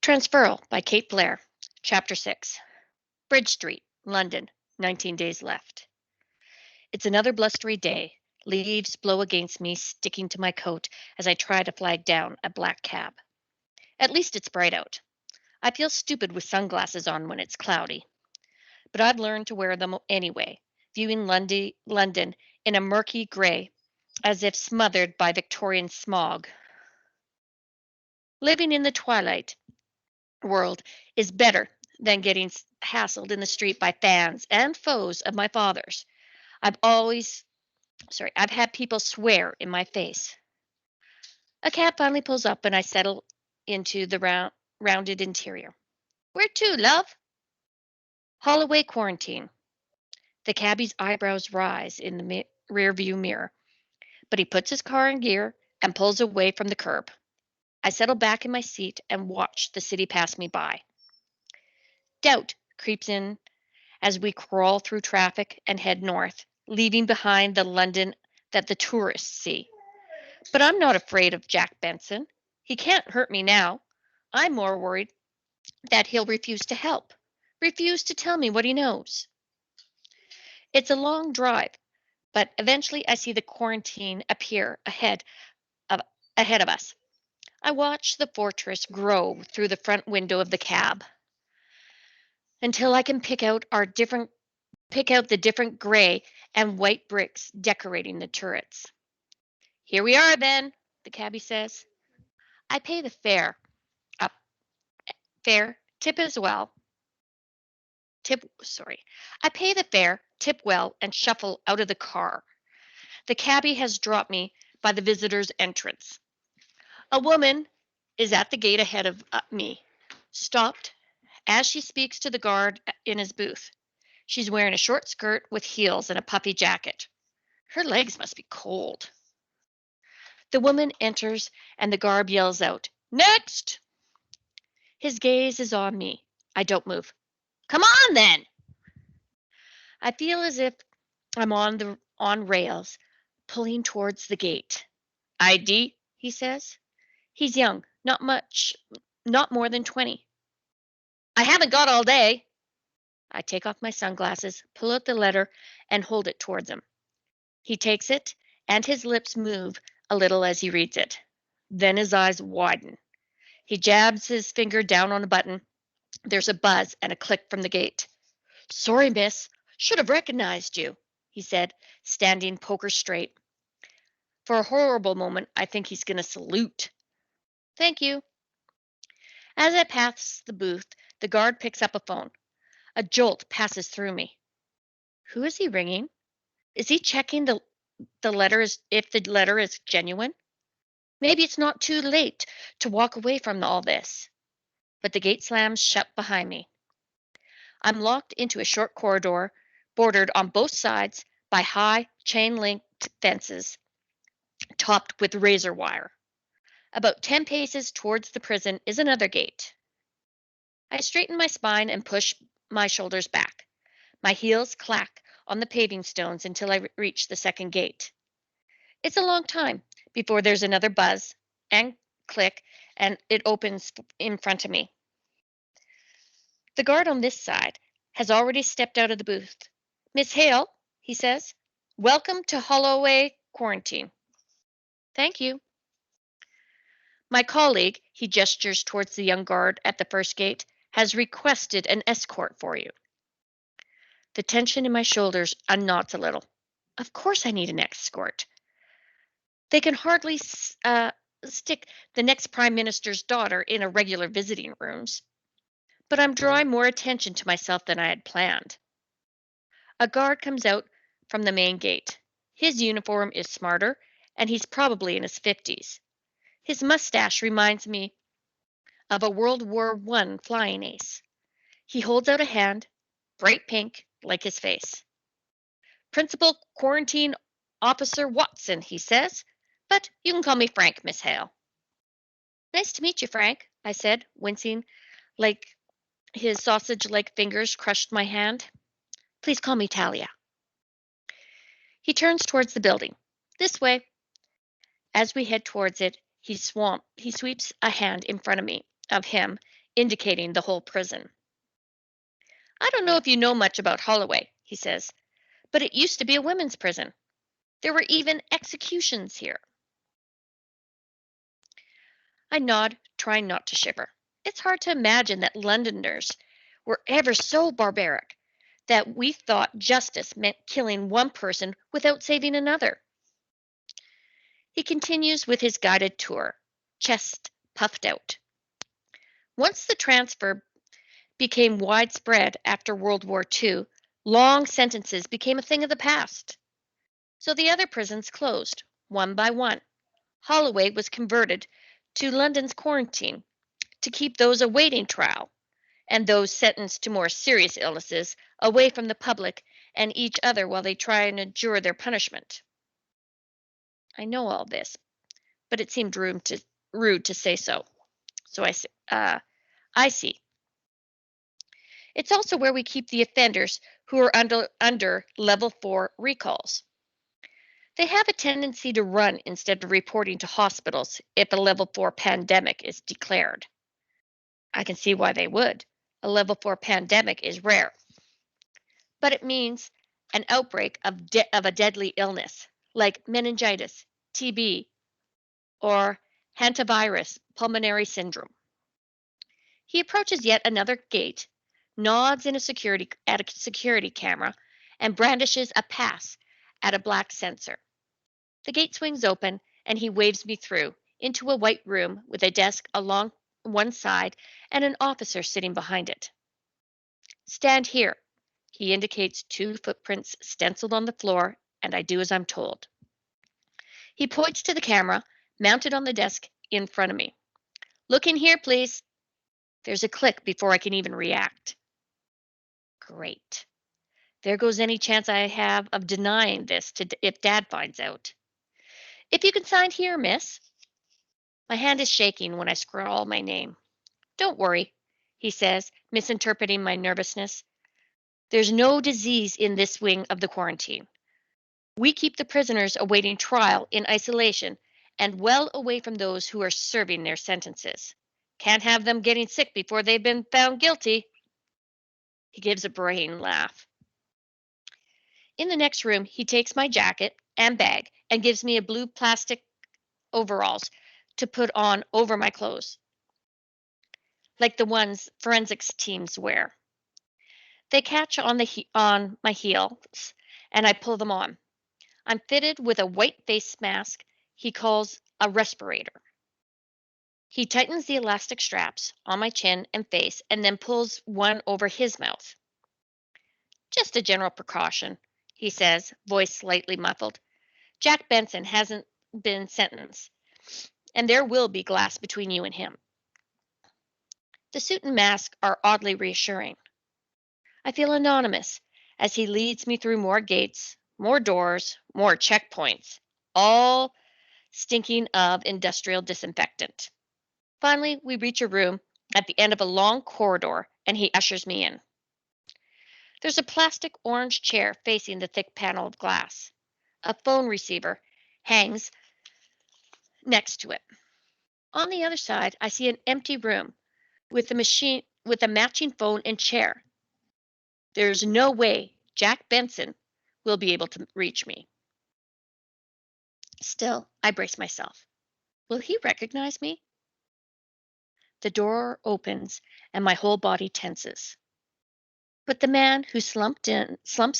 Transferral by Kate Blair, Chapter 6. Bridge Street, London, 19 days left. It's another blustery day. Leaves blow against me, sticking to my coat as I try to flag down a black cab. At least it's bright out. I feel stupid with sunglasses on when it's cloudy, but I've learned to wear them anyway, viewing London in a murky gray, as if smothered by Victorian smog. Living in the twilight world is better than getting hassled in the street by fans and foes of my father's. I've always, I've had people swear in my face. A cab finally pulls up and I settle into the rounded interior. Where to, love? Holloway Quarantine. The cabbie's eyebrows rise in the rear view mirror, but he puts his car in gear and pulls away from the curb. I settle back in my seat and watch the city pass me by. Doubt creeps in as we crawl through traffic and head north, leaving behind the London that the tourists see. But I'm not afraid of Jack Benson. He can't hurt me now. I'm more worried that he'll refuse to help, refuse to tell me what he knows. It's a long drive, but eventually I see the quarantine appear of ahead of us. I watch the fortress grow through the front window of the cab until I can pick out the different gray and white bricks decorating the turrets. Here we are then, the cabbie says. I pay the fare. Uh, tip as well. I pay the fare, tip well, and shuffle out of the car. The cabbie has dropped me by the visitor's entrance. A woman is at the gate ahead of me, stopped as she speaks to the guard in his booth. She's wearing a short skirt with heels and a puffy jacket. Her legs must be cold. The woman enters and the guard yells out, "Next!" His gaze is on me. I don't move. "Come on then!" I feel as if I'm on rails, pulling towards the gate. "ID," he says. He's young, not more than 20. "I haven't got all day." I take off my sunglasses, pull out the letter, and hold it towards him. He takes it, and his lips move a little as he reads it. Then his eyes widen. He jabs his finger down on a button. There's a buzz and a click from the gate. "Sorry, miss. Should have recognized you," he said, standing poker straight. For a horrible moment, I think he's going to salute. "Thank you." As I pass the booth, the guard picks up a phone. A jolt passes through me. Who is he ringing? Is he checking if the letter is genuine? Maybe it's not too late to walk away from all this. But the gate slams shut behind me. I'm locked into a short corridor, bordered on both sides by high chain-linked fences, topped with razor wire. About 10 paces towards the prison is another gate. I straighten my spine and push my shoulders back. My heels clack on the paving stones until I reach the second gate. It's a long time before there's another buzz and click, and it opens in front of me. The guard on this side has already stepped out of the booth. "Miss Hale," he says, "welcome to Holloway Quarantine." "Thank you." My colleague, he gestures towards the young guard at the first gate, has requested an escort for you. The tension in my shoulders unknots a little. Of course I need an escort. They can hardly stick the next prime minister's daughter in a regular visiting rooms. But I'm drawing more attention to myself than I had planned. A guard comes out from the main gate. His uniform is smarter, and he's probably in his 50s. His mustache reminds me of a World War I flying ace. He holds out a hand, bright pink, like his face. "Principal Quarantine Officer Watson," he says, "but you can call me Frank, Miss Hale." "Nice to meet you, Frank," I said, wincing like his sausage-like fingers crushed my hand. "Please call me Talia." He turns towards the building. "This way." As we head towards it, he sweeps a hand in front of him indicating the whole prison. I don't know if you know much about Holloway, he says, but it used to be a women's prison. There were even executions here. I nod, trying not to shiver. It's hard to imagine that Londoners were ever so barbaric that we thought justice meant killing one person without saving another. He continues with his guided tour, chest puffed out. Once the transfer became widespread after World War II, long sentences became a thing of the past. So the other prisons closed, one by one. Holloway was converted to London's quarantine to keep those awaiting trial and those sentenced to more serious illnesses away from the public and each other while they try and endure their punishment. I know all this, but it seemed rude to say so. So I see. It's also where we keep the offenders who are under level 4 recalls. They have a tendency to run instead of reporting to hospitals if a level 4 pandemic is declared. I can see why they would. A level 4 pandemic is rare, but it means an outbreak of a deadly illness like meningitis, TB, or hantavirus pulmonary syndrome. He approaches yet another gate, nods at a security camera, and brandishes a pass at a black sensor. The gate swings open, and he waves me through into a white room with a desk along one side and an officer sitting behind it. Stand here. He indicates two footprints stenciled on the floor, and I do as I'm told. He points to the camera mounted on the desk in front of me. Look in here, please. There's a click before I can even react. Great. There goes any chance I have of denying this if Dad finds out. If you can sign here, miss. My hand is shaking when I scrawl my name. Don't worry, he says, misinterpreting my nervousness. There's no disease in this wing of the quarantine. We keep the prisoners awaiting trial in isolation and well away from those who are serving their sentences. Can't have them getting sick before they've been found guilty. He gives a braying laugh. In the next room, he takes my jacket and bag and gives me a blue plastic overalls to put on over my clothes, like the ones forensics teams wear. They catch on my heels, and I pull them on. I'm fitted with a white face mask he calls a respirator. He tightens the elastic straps on my chin and face and then pulls one over his mouth. Just a general precaution, he says, voice slightly muffled. Jack Benson hasn't been sentenced, and there will be glass between you and him. The suit and mask are oddly reassuring. I feel anonymous as he leads me through more gates, more doors, more checkpoints, all stinking of industrial disinfectant. Finally, we reach a room at the end of a long corridor, and he ushers me in. There's a plastic orange chair facing the thick panel of glass. A phone receiver hangs next to it. On the other side, I see an empty room with a matching phone and chair. There's no way Jack Benson will be able to reach me. Still, I brace myself. Will he recognize me? The door opens and my whole body tenses. But the man who slumps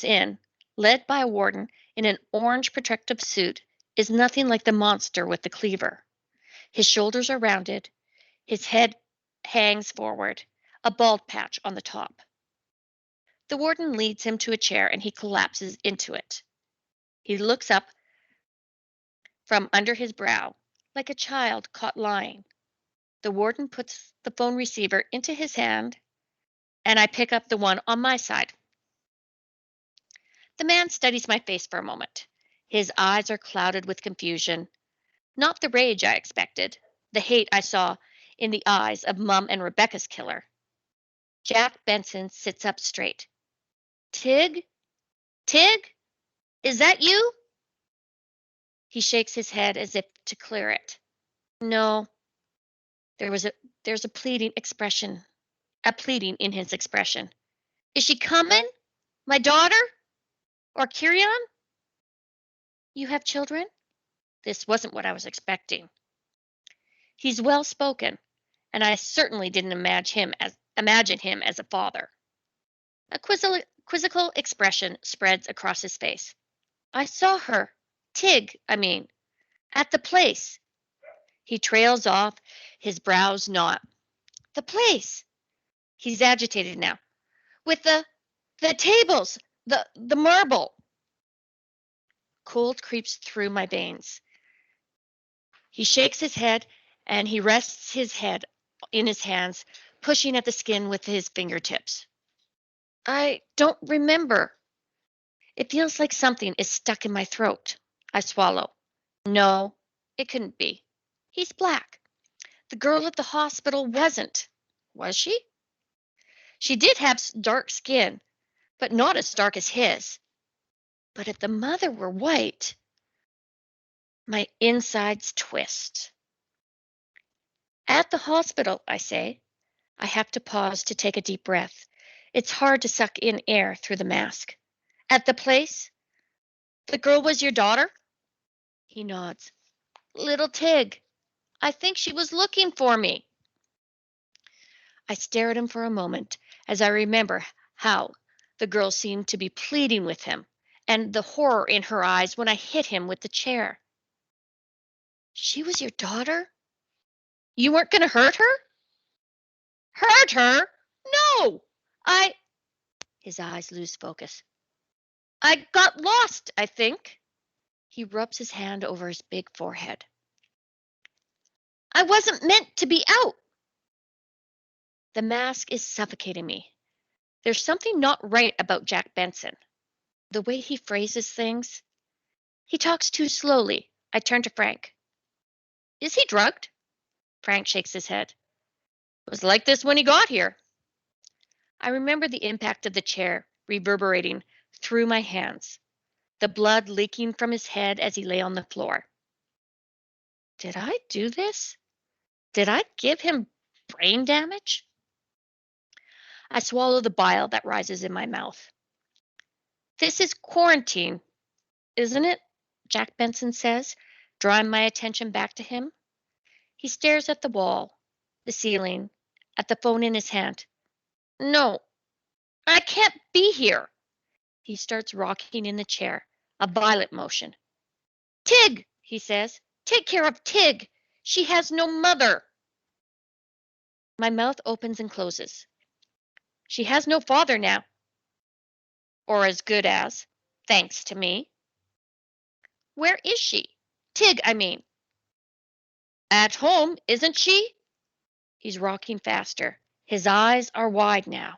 in, led by a warden in an orange protective suit, is nothing like the monster with the cleaver. His shoulders are rounded, his head hangs forward, a bald patch on the top. The warden leads him to a chair and he collapses into it. He looks up from under his brow, like a child caught lying. The warden puts the phone receiver into his hand, and I pick up the one on my side. The man studies my face for a moment. His eyes are clouded with confusion. Not the rage I expected, the hate I saw in the eyes of Mum and Rebecca's killer. Jack Benson sits up straight. Tig? Tig? Is that you? He shakes his head as if to clear it. No. There's a pleading expression a pleading in his expression. Is she coming? My daughter? Or Kirion? You have children? This wasn't what I was expecting. He's well spoken, and I certainly didn't imagine him as a father. A quizzical expression spreads across his face. I saw her, Tig, I mean, at the place. He trails off, his brows knot. The place. He's agitated now. With the tables, the marble. Cold creeps through my veins. He shakes his head and he rests his head in his hands, pushing at the skin with his fingertips. I don't remember. It feels like something is stuck in my throat. I swallow. No, it couldn't be. He's black. The girl at the hospital wasn't. Was she? She did have dark skin, but not as dark as his. But if the mother were white, my insides twist. At the hospital, I say. I have to pause to take a deep breath. It's hard to suck in air through the mask. At the place? The girl was your daughter? He nods. Little Tig. I think she was looking for me. I stare at him for a moment as I remember how the girl seemed to be pleading with him and the horror in her eyes when I hit him with the chair. She was your daughter? You weren't going to hurt her? Hurt her? No! His eyes lose focus. I got lost, I think. He rubs his hand over his big forehead. I wasn't meant to be out. The mask is suffocating me. There's something not right about Jack Benson. The way he phrases things. He talks too slowly. I turn to Frank. Is he drugged? Frank shakes his head. It was like this when he got here. I remember the impact of the chair reverberating through my hands, the blood leaking from his head as he lay on the floor. Did I do this? Did I give him brain damage? I swallow the bile that rises in my mouth. This is quarantine, isn't it? Jack Benson says, drawing my attention back to him. He stares at the wall, the ceiling, at the phone in his hand. No, I can't be here. He starts rocking in the chair, a violent motion. Tig, he says, take care of Tig. She has no mother. My mouth opens and closes. She has no father now. Or as good as, thanks to me. Where is she? Tig, I mean. At home, isn't she? He's rocking faster. His eyes are wide now.